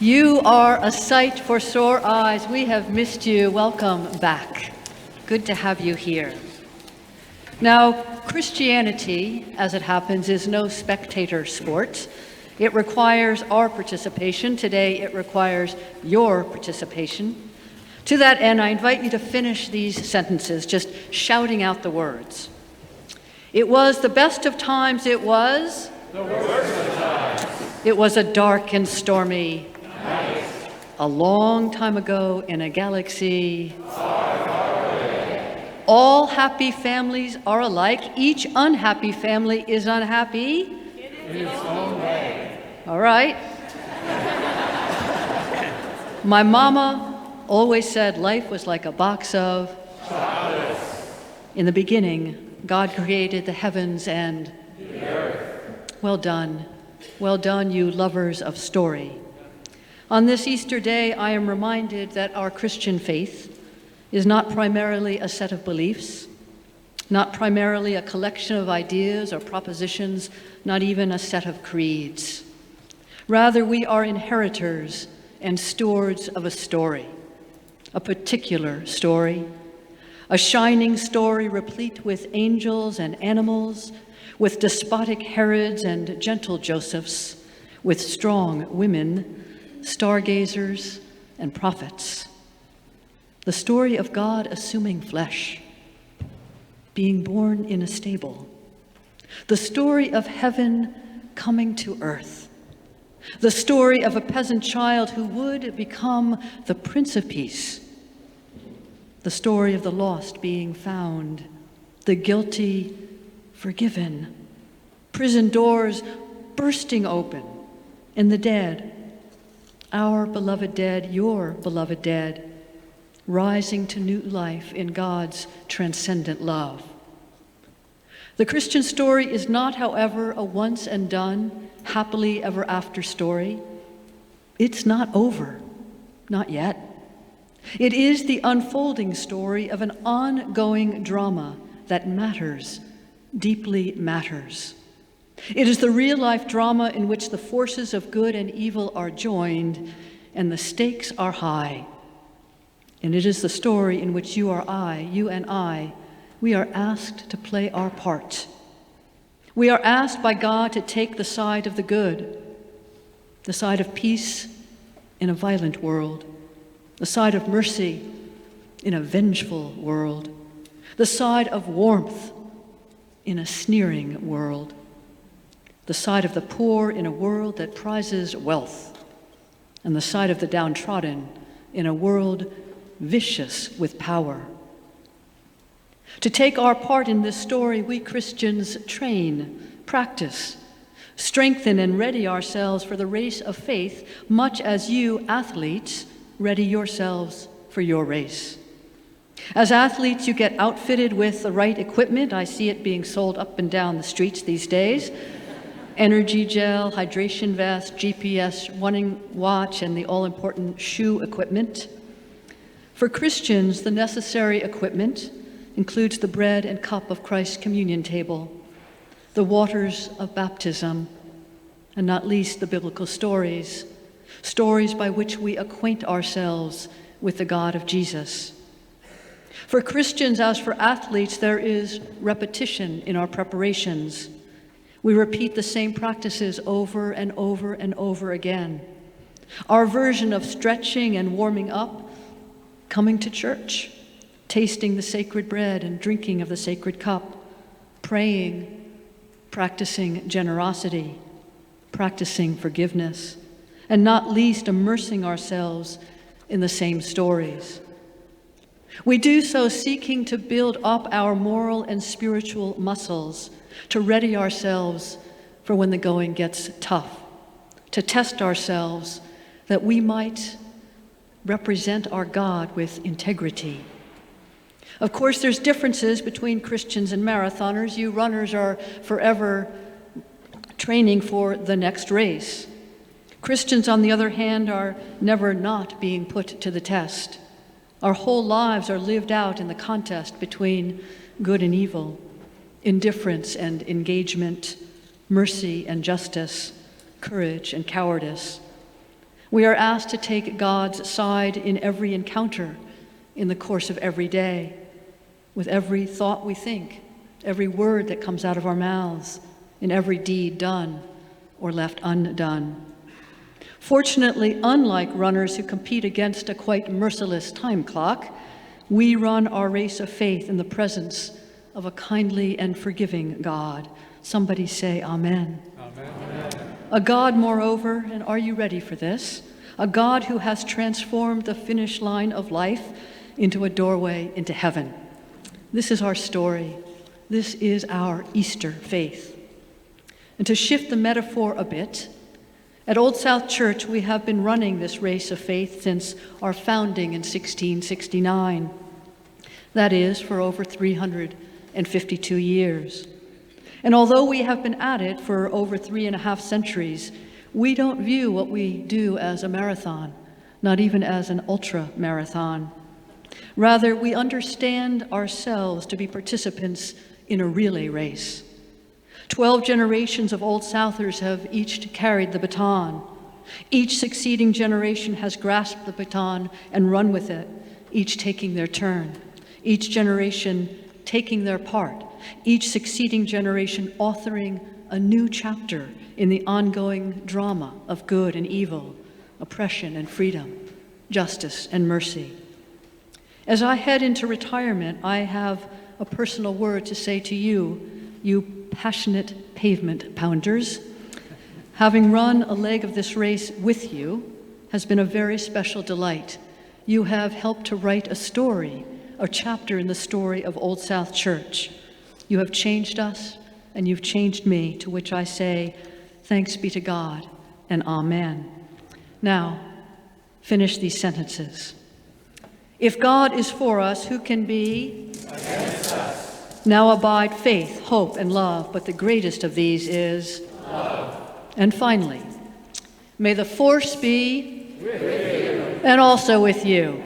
You are a sight for sore eyes. We have missed you. Welcome back. Good to have you here. Now, Christianity, as it happens, is no spectator sport. It requires our participation. Today, it requires your participation. To that end, I invite you to finish these sentences, just shouting out the words. It was the best of times, it was the worst of times. It was a dark and stormy night. A long time ago in a galaxy Far, far away. All happy families are alike. Each unhappy family is unhappy in its own way. All right. My mama always said life was like a box of chocolates. In the beginning, God created the heavens and the earth. Well done. Well done, you lovers of story. On this Easter day, I am reminded that our Christian faith is not primarily a set of beliefs, not primarily a collection of ideas or propositions, not even a set of creeds. Rather, we are inheritors and stewards of a story, a particular story, a shining story replete with angels and animals, with despotic Herods and gentle Josephs, with strong women, stargazers, and prophets. The story of God assuming flesh, being born in a stable. The story of heaven coming to earth. The story of a peasant child who would become the Prince of Peace. The story of the lost being found, the guilty forgiven, prison doors bursting open, and the dead, our beloved dead, your beloved dead, rising to new life in God's transcendent love. The Christian story is not, however, a once and done, happily ever after story. It's not over, not yet. It is the unfolding story of an ongoing drama that matters, deeply matters. It is the real-life drama in which the forces of good and evil are joined and the stakes are high. And it is the story in which you and I, we are asked to play our part. We are asked by God to take the side of the good, the side of peace in a violent world, the side of mercy in a vengeful world, the side of warmth in a sneering world, the side of the poor in a world that prizes wealth, and the side of the downtrodden in a world vicious with power. To take our part in this story, we Christians train, practice, strengthen, and ready ourselves for the race of faith, much as you, athletes, ready yourselves for your race. As athletes, you get outfitted with the right equipment. I see it being sold up and down the streets these days. Energy gel, hydration vest, GPS, running watch, and the all-important shoe equipment. For Christians, the necessary equipment includes the bread and cup of Christ's communion table, the waters of baptism, and not least the biblical stories by which we acquaint ourselves with the God of Jesus. For Christians, as for athletes, there is repetition in our preparations. We repeat the same practices over and over and over again. Our version of stretching and warming up, coming to church, tasting the sacred bread and drinking of the sacred cup, praying, practicing generosity, practicing forgiveness, and not least immersing ourselves in the same stories. We do so seeking to build up our moral and spiritual muscles, to ready ourselves for when the going gets tough, to test ourselves that we might represent our God with integrity. Of course, there's differences between Christians and marathoners. You runners are forever training for the next race. Christians, on the other hand, are never not being put to the test. Our whole lives are lived out in the contest between good and evil, indifference and engagement, mercy and justice, courage and cowardice. We are asked to take God's side in every encounter, in the course of every day, with every thought we think, every word that comes out of our mouths, in every deed done or left undone. Fortunately, unlike runners who compete against a quite merciless time clock, we run our race of faith in the presence of a kindly and forgiving God. Somebody say amen. Amen. A God, moreover, and are you ready for this? A God who has transformed the finish line of life into a doorway into heaven. This is our story. This is our Easter faith. And to shift the metaphor a bit, at Old South Church, we have been running this race of faith since our founding in 1669. That is, for over 352 years. And although we have been at it for over 3.5 centuries, we don't view what we do as a marathon, not even as an ultra-marathon. Rather, we understand ourselves to be participants in a relay race. 12 generations of Old Southers have each carried the baton. Each succeeding generation has grasped the baton and run with it, each taking their turn, each generation taking their part, each succeeding generation authoring a new chapter in the ongoing drama of good and evil, oppression and freedom, justice and mercy. As I head into retirement, I have a personal word to say to you, you passionate pavement pounders. Having run a leg of this race with you has been a very special delight. You have helped to write a story, a chapter in the story of Old South Church. You have changed us, and you've changed me, to which I say, thanks be to God, and amen. Now, finish these sentences. If God is for us, who can be Against us? Now abide faith, hope, and love, but the greatest of these is Love. And finally, may the force be With you. and also with you.